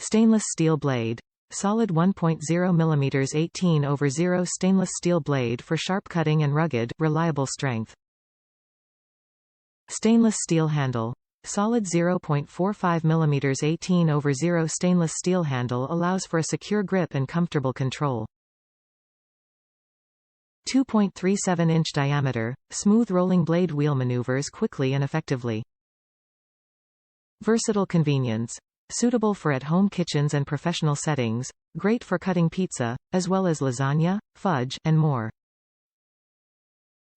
Stainless steel blade. Solid 1.0 mm 18/0 stainless steel blade for sharp cutting and rugged, reliable strength. Stainless steel handle. Solid 0.45 mm 18/0 stainless steel handle allows for a secure grip and comfortable control. 2.37-inch diameter, smooth rolling blade wheel maneuvers quickly and effectively. Versatile convenience. Suitable for at-home kitchens and professional settings, great for cutting pizza, as well as lasagna, fudge, and more.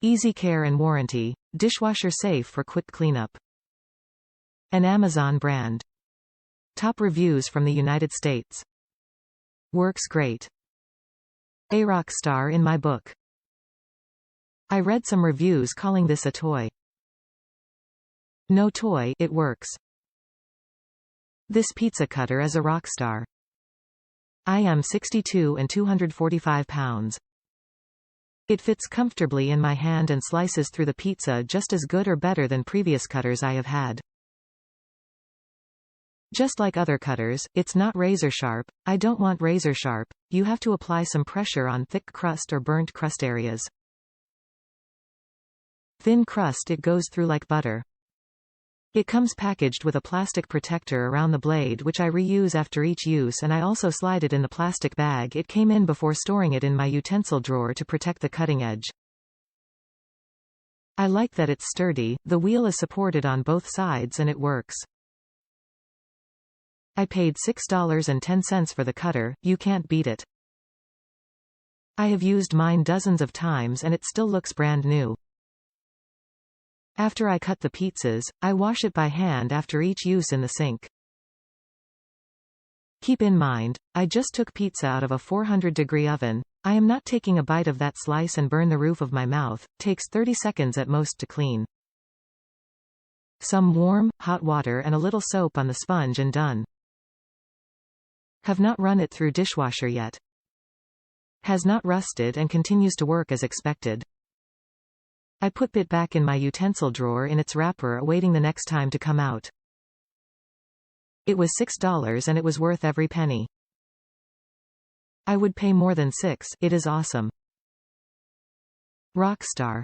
Easy care and warranty, dishwasher safe for quick cleanup. An Amazon brand. Top reviews from the United States. Works great. A rock star in my book. I read some reviews calling this a toy. No toy, it works. This pizza cutter is a rock star. I am 62 and 245 pounds. It fits comfortably in my hand and slices through the pizza just as good or better than previous cutters I have had. Just like other cutters, it's not razor sharp. I don't want razor sharp. You have to apply some pressure on thick crust or burnt crust areas. Thin crust it goes through like butter. It comes packaged with a plastic protector around the blade which I reuse after each use, and I also slide it in the plastic bag it came in before storing it in my utensil drawer to protect the cutting edge. I like that it's sturdy, the wheel is supported on both sides and it works. I paid $6.10 for the cutter, you can't beat it. I have used mine dozens of times and it still looks brand new. After I cut the pizzas, I wash it by hand after each use in the sink. Keep in mind, I just took pizza out of a 400-degree oven. I am not taking a bite of that slice and burn the roof of my mouth. Takes 30 seconds at most to clean. Some warm, hot water and a little soap on the sponge and done. Have not run it through dishwasher yet. Has not rusted and continues to work as expected. I put it back in my utensil drawer in its wrapper awaiting the next time to come out. It was $6 and it was worth every penny. I would pay more than $6. It is awesome. Rockstar.